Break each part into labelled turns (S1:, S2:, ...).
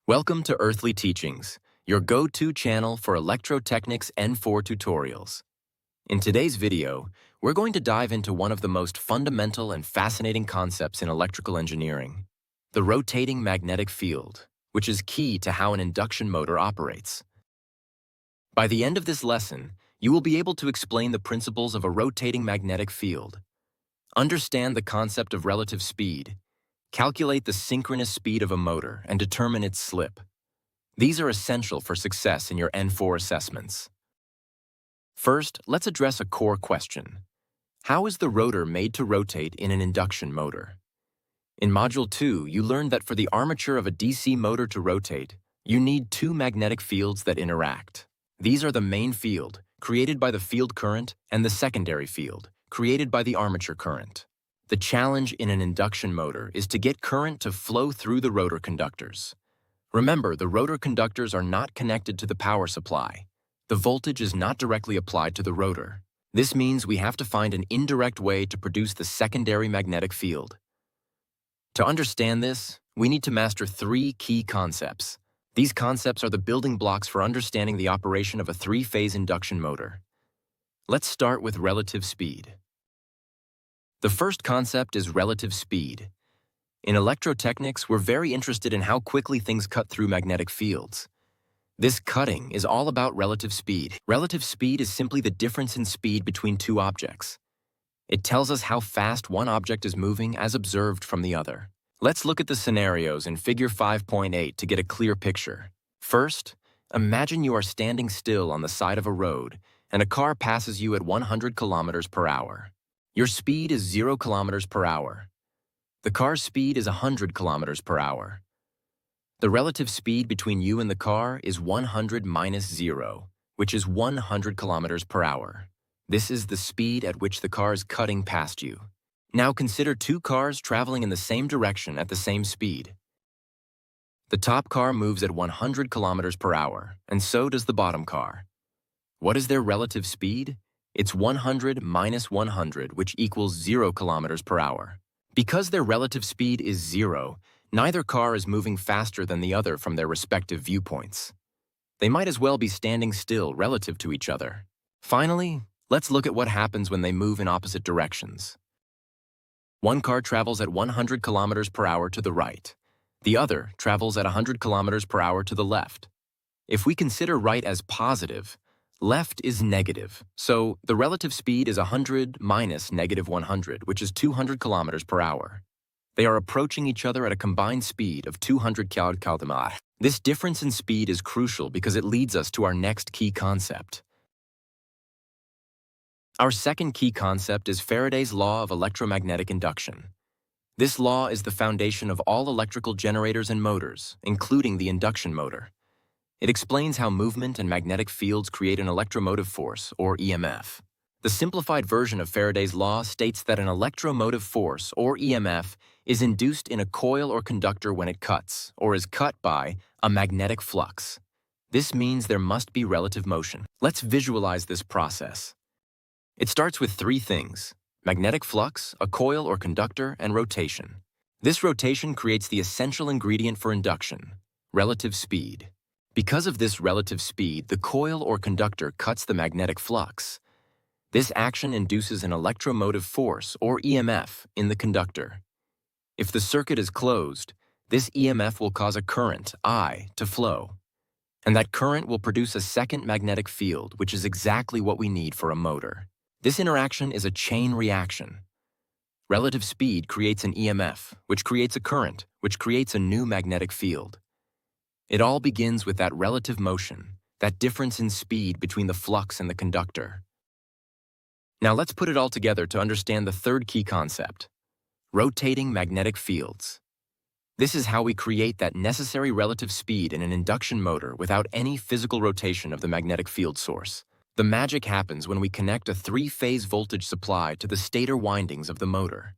S1: Welcome to Earthly Teachings, your go-to channel for Electrotechnics N4 tutorials. In today's video, we're going to dive into one of the most fundamental and fascinating concepts in electrical engineering, the rotating magnetic field, which is key to how an induction motor operates. By the end of this lesson, you will be able to explain the principles of a rotating magnetic field, understand the concept of relative speed, calculate the synchronous speed of a motor, and determine its slip. These are essential for success in your N4 assessments. First, let's address a core question. How is the rotor made to rotate in an induction motor? In Module 2, you learned that for the armature of a DC motor to rotate, you need two magnetic fields that interact. These are the main field, created by the field current, and the secondary field, created by the armature current. The challenge in an induction motor is to get current to flow through the rotor conductors. Remember, the rotor conductors are not connected to the power supply. The voltage is not directly applied to the rotor. This means we have to find an indirect way to produce the secondary magnetic field. To understand this, we need to master three key concepts. These concepts are the building blocks for understanding the operation of a three-phase induction motor. Let's start with relative speed. The first concept is relative speed. In electrotechnics, we're very interested in how quickly things cut through magnetic fields. This cutting is all about relative speed. Relative speed is simply the difference in speed between two objects. It tells us how fast one object is moving as observed from the other. Let's look at the scenarios in Figure 5.8 to get a clear picture. First, imagine you are standing still on the side of a road and a car passes you at 100 kilometers per hour. Your speed is 0 kilometers per hour. The car's speed is 100 kilometers per hour. The relative speed between you and the car is 100 minus 0, which is 100 kilometers per hour. This is the speed at which the car is cutting past you. Now consider two cars traveling in the same direction at the same speed. The top car moves at 100 kilometers per hour, and so does the bottom car. What is their relative speed? It's 100 minus 100, which equals 0 kilometers per hour. Because their relative speed is 0, neither car is moving faster than the other from their respective viewpoints. They might as well be standing still relative to each other. Finally, let's look at what happens when they move in opposite directions. One car travels at 100 kilometers per hour to the right. The other travels at 100 kilometers per hour to the left. If we consider right as positive, left is negative, so the relative speed is 100 minus negative 100, which is 200 kilometers per hour. They are approaching each other at a combined speed of 200 km/h. This difference in speed is crucial because it leads us to our next key concept. Our second key concept is Faraday's law of electromagnetic induction. This law is the foundation of all electrical generators and motors, including the induction motor. It explains how movement and magnetic fields create an electromotive force, or EMF. The simplified version of Faraday's law states that an electromotive force, or EMF, is induced in a coil or conductor when it cuts, or is cut by, a magnetic flux. This means there must be relative motion. Let's visualize this process. It starts with three things: magnetic flux, a coil or conductor, and rotation. This rotation creates the essential ingredient for induction, relative speed. Because of this relative speed, the coil or conductor cuts the magnetic flux. This action induces an electromotive force, or EMF, in the conductor. If the circuit is closed, this EMF will cause a current, I, to flow. And that current will produce a second magnetic field, which is exactly what we need for a motor. This interaction is a chain reaction. Relative speed creates an EMF, which creates a current, which creates a new magnetic field. It all begins with that relative motion, that difference in speed between the flux and the conductor. Now let's put it all together to understand the third key concept: rotating magnetic fields. This is how we create that necessary relative speed in an induction motor without any physical rotation of the magnetic field source. The magic happens when we connect a three-phase voltage supply to the stator windings of the motor.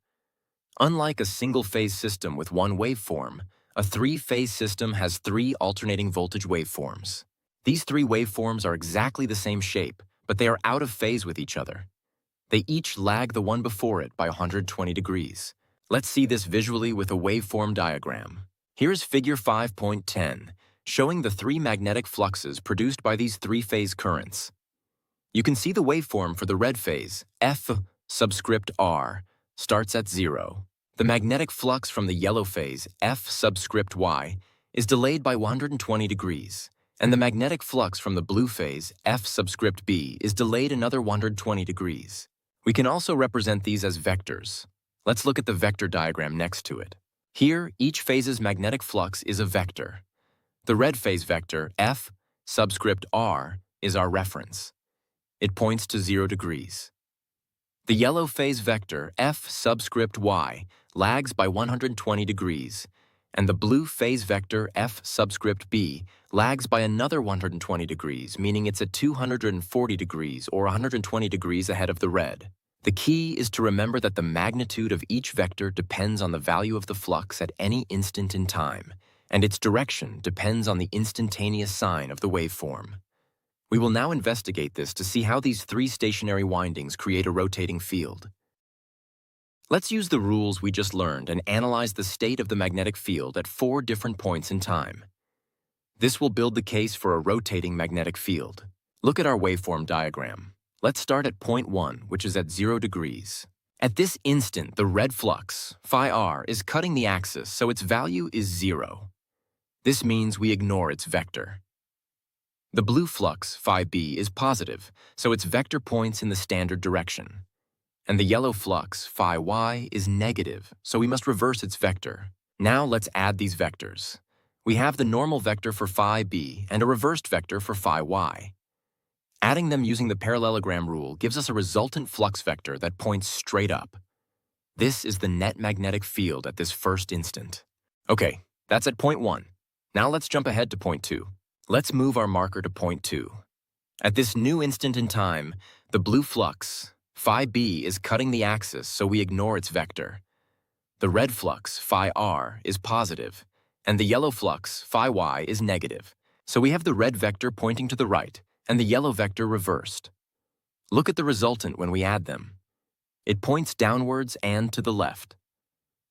S1: Unlike a single-phase system with one waveform, a three-phase system has three alternating voltage waveforms. These three waveforms are exactly the same shape, but they are out of phase with each other. They each lag the one before it by 120 degrees. Let's see this visually with a waveform diagram. Here's figure 5.10, showing the three magnetic fluxes produced by these three-phase currents. You can see the waveform for the red phase, F subscript R, starts at 0. The magnetic flux from the yellow phase, F subscript Y, is delayed by 120 degrees, and the magnetic flux from the blue phase, F subscript B, is delayed another 120 degrees. We can also represent these as vectors. Let's look at the vector diagram next to it. Here, each phase's magnetic flux is a vector. The red phase vector, F subscript R, is our reference. It points to 0 degrees. The yellow phase vector, F subscript Y, lags by 120 degrees, and the blue phase vector, F subscript B, lags by another 120 degrees, meaning it's at 240 degrees or 120 degrees ahead of the red. The key is to remember that the magnitude of each vector depends on the value of the flux at any instant in time, and its direction depends on the instantaneous sign of the waveform. We will now investigate this to see how these three stationary windings create a rotating field. Let's use the rules we just learned and analyze the state of the magnetic field at 4 different points in time. This will build the case for a rotating magnetic field. Look at our waveform diagram. Let's start at point 1, which is at 0 degrees. At this instant, the red flux, phi r, is cutting the axis, so its value is 0. This means we ignore its vector. The blue flux, phi b, is positive, so its vector points in the standard direction. And the yellow flux, phi y, is negative, so we must reverse its vector. Now let's add these vectors. We have the normal vector for phi b and a reversed vector for phi y. Adding them using the parallelogram rule gives us a resultant flux vector that points straight up. This is the net magnetic field at this first instant. Okay, that's at point 1. Now let's jump ahead to point 2. Let's move our marker to point 2. At this new instant in time, the blue flux, phi b, is cutting the axis, so we ignore its vector. The red flux, phi r, is positive, and the yellow flux, phi y, is negative. So we have the red vector pointing to the right, and the yellow vector reversed. Look at the resultant when we add them. It points downwards and to the left.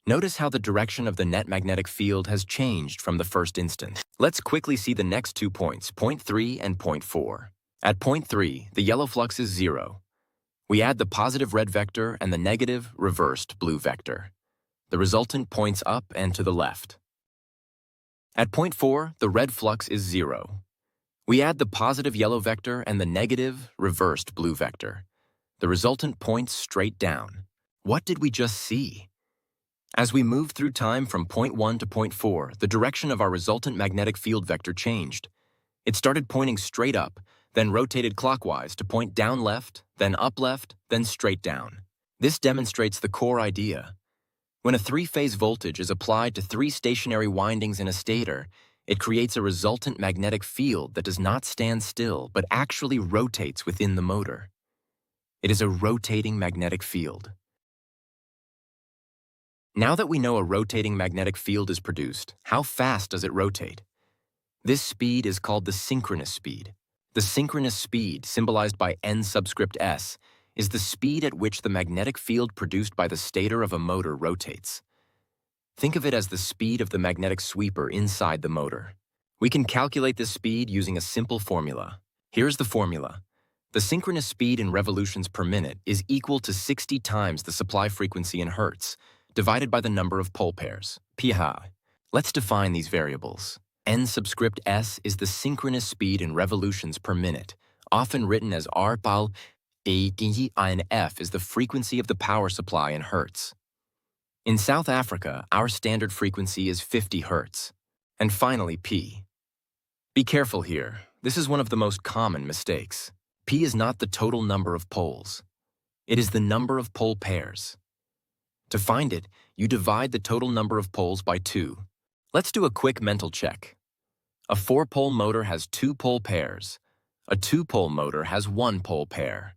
S1: Notice how the direction of the net magnetic field has changed from the first instant. Let's quickly see the next 2 points, point 3 and point 4. At point 3, the yellow flux is 0. We add the positive red vector and the negative, reversed blue vector. The resultant points up and to the left. At point 4, the red flux is 0. We add the positive yellow vector and the negative, reversed blue vector. The resultant points straight down. What did we just see? As we move through time from point 1 to point 4, the direction of our resultant magnetic field vector changed. It started pointing straight up, then rotated clockwise to point down left, then up left, then straight down. This demonstrates the core idea. When a three-phase voltage is applied to 3 stationary windings in a stator, it creates a resultant magnetic field that does not stand still but actually rotates within the motor. It is a rotating magnetic field. Now that we know a rotating magnetic field is produced, how fast does it rotate? This speed is called the synchronous speed. The synchronous speed, symbolized by n subscript s, is the speed at which the magnetic field produced by the stator of a motor rotates. Think of it as the speed of the magnetic sweeper inside the motor. We can calculate this speed using a simple formula. Here's the formula. The synchronous speed in revolutions per minute is equal to 60 times the supply frequency in hertz, divided by the number of pole pairs, pH. Let's define these variables. N subscript s is the synchronous speed in revolutions per minute, often written as R pal and F is the frequency of the power supply in hertz. In South Africa, our standard frequency is 50 hertz. And finally, P. Be careful here. This is one of the most common mistakes. P is not the total number of poles. It is the number of pole pairs. To find it, you divide the total number of poles by 2. Let's do a quick mental check. A 4-pole motor has 2 pole pairs. A 2-pole motor has 1 pole pair.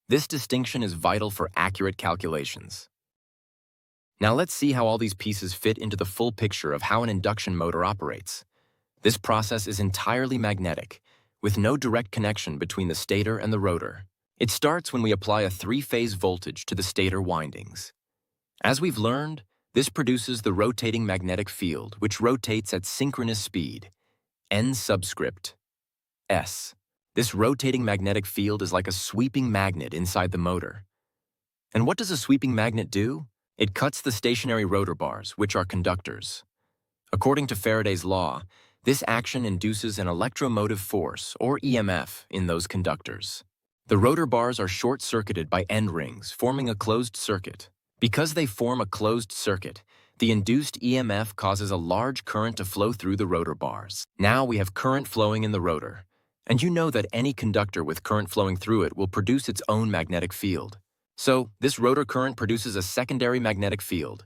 S1: This distinction is vital for accurate calculations. Now let's see how all these pieces fit into the full picture of how an induction motor operates. This process is entirely magnetic, with no direct connection between the stator and the rotor. It starts when we apply a 3-phase voltage to the stator windings. As we've learned, This produces the rotating magnetic field, which rotates at synchronous speed, n subscript s. This rotating magnetic field is like a sweeping magnet inside the motor. And what does a sweeping magnet do? It cuts the stationary rotor bars, which are conductors. According to Faraday's law, this action induces an electromotive force, or EMF, in those conductors. The rotor bars are short-circuited by end rings, forming a closed circuit. Because they form a closed circuit, the induced EMF causes a large current to flow through the rotor bars. Now we have current flowing in the rotor, and you know that any conductor with current flowing through it will produce its own magnetic field. So, this rotor current produces a secondary magnetic field.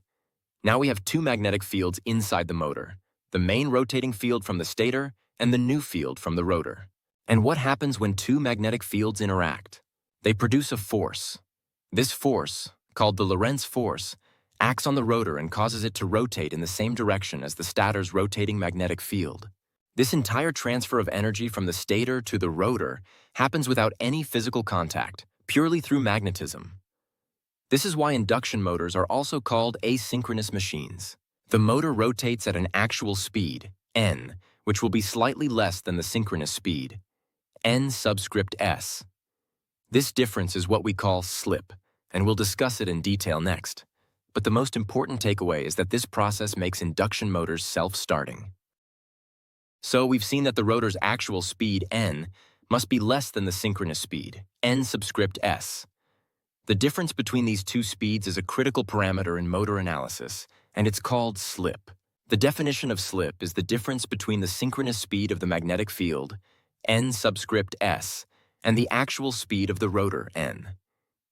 S1: Now we have two magnetic fields inside the motor, the main rotating field from the stator and the new field from the rotor. And what happens when two magnetic fields interact? They produce a force. This force, called the Lorentz force, acts on the rotor and causes it to rotate in the same direction as the stator's rotating magnetic field. This entire transfer of energy from the stator to the rotor happens without any physical contact, purely through magnetism. This is why induction motors are also called asynchronous machines. The motor rotates at an actual speed, n, which will be slightly less than the synchronous speed, n subscript s. This difference is what we call slip, and we'll discuss it in detail next. But the most important takeaway is that this process makes induction motors self-starting. So we've seen that the rotor's actual speed, n, must be less than the synchronous speed, n subscript s. The difference between these two speeds is a critical parameter in motor analysis, and it's called slip. The definition of slip is the difference between the synchronous speed of the magnetic field, n subscript s, and the actual speed of the rotor, n.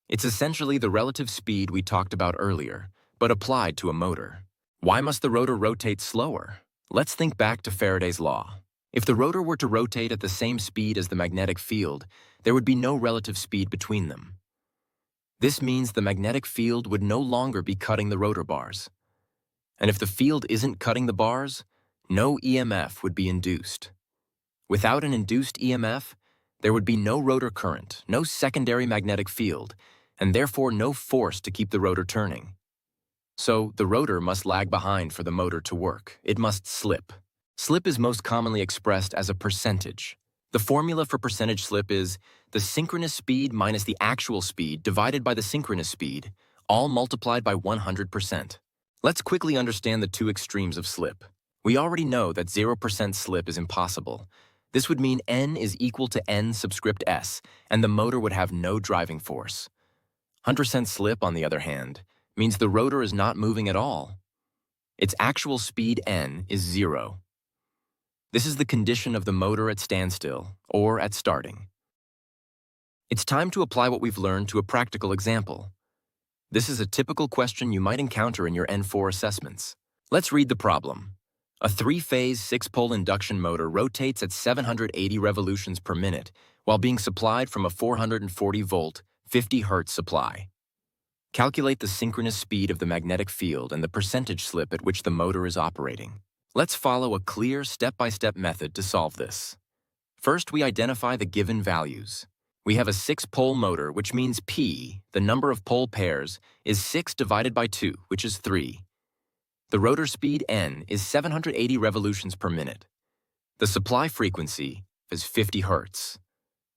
S1: It's essentially the relative speed we talked about earlier, but applied to a motor. Why must the rotor rotate slower? Let's think back to Faraday's law. If the rotor were to rotate at the same speed as the magnetic field, there would be no relative speed between them. This means the magnetic field would no longer be cutting the rotor bars. And if the field isn't cutting the bars, no EMF would be induced. Without an induced EMF, there would be no rotor current, no secondary magnetic field, and therefore no force to keep the rotor turning. So the rotor must lag behind for the motor to work. It must slip. Slip is most commonly expressed as a percentage. The formula for percentage slip is the synchronous speed minus the actual speed divided by the synchronous speed, all multiplied by 100%. Let's quickly understand the two extremes of slip. We already know that 0% slip is impossible. This would mean n is equal to n subscript s, and the motor would have no driving force. 100% slip, on the other hand, means the rotor is not moving at all. Its actual speed n is 0. This is the condition of the motor at standstill, or at starting. It's time to apply what we've learned to a practical example. This is a typical question you might encounter in your N4 assessments. Let's read the problem. A three-phase, six-pole induction motor rotates at 780 revolutions per minute while being supplied from a 440-volt, 50 Hz supply. Calculate the synchronous speed of the magnetic field and the percentage slip at which the motor is operating. Let's follow a clear step-by-step method to solve this. First, we identify the given values. We have a six-pole motor, which means P, the number of pole pairs, is 6 divided by 2, which is 3. The rotor speed N is 780 revolutions per minute. The supply frequency is 50 Hz.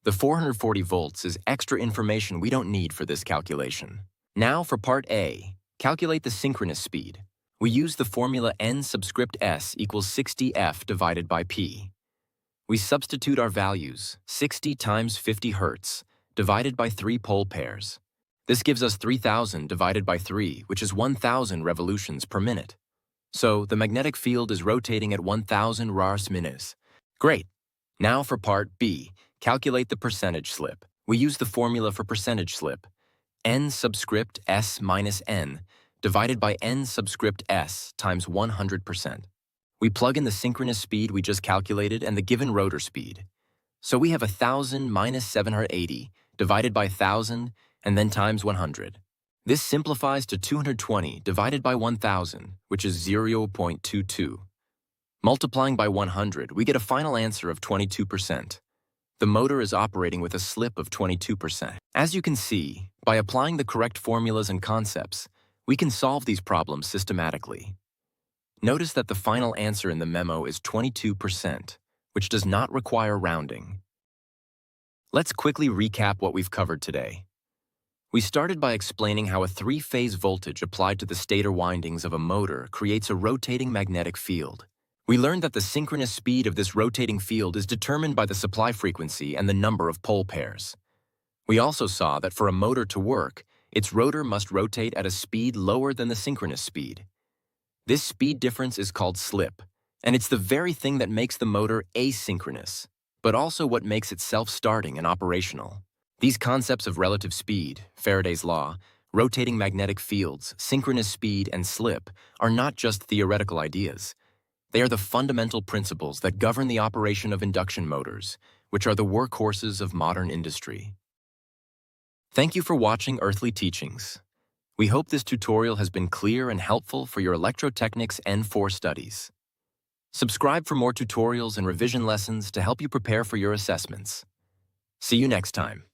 S1: The 440 volts is extra information we don't need for this calculation. Now for part A, calculate the synchronous speed. We use the formula N subscript S equals 60F divided by P. We substitute our values, 60 times 50 Hz, divided by 3 pole pairs. This gives us 3,000 divided by 3, which is 1,000 revolutions per minute. So the magnetic field is rotating at 1,000 rars minutes. Great. Now for part B, calculate the percentage slip. We use the formula for percentage slip, N subscript S minus N, divided by N subscript S times 100%. We plug in the synchronous speed we just calculated and the given rotor speed. So we have 1,000 minus 780 divided by 1,000 and then times 100. This simplifies to 220 divided by 1,000, which is 0.22. Multiplying by 100, we get a final answer of 22%. The motor is operating with a slip of 22%. As you can see, by applying the correct formulas and concepts, We can solve these problems systematically. Notice that the final answer in the memo is 22%, which does not require rounding. Let's quickly recap what we've covered today. We started by explaining how a three-phase voltage applied to the stator windings of a motor creates a rotating magnetic field. We learned that the synchronous speed of this rotating field is determined by the supply frequency and the number of pole pairs. We also saw that for a motor to work, its rotor must rotate at a speed lower than the synchronous speed. This speed difference is called slip, and it's the very thing that makes the motor asynchronous, but also what makes it self-starting and operational. These concepts of relative speed, Faraday's law, rotating magnetic fields, synchronous speed, and slip are not just theoretical ideas. They are the fundamental principles that govern the operation of induction motors, which are the workhorses of modern industry. Thank you for watching Earthly Teachings. We hope this tutorial has been clear and helpful for your Electrotechnics N4 studies. Subscribe for more tutorials and revision lessons to help you prepare for your assessments. See you next time.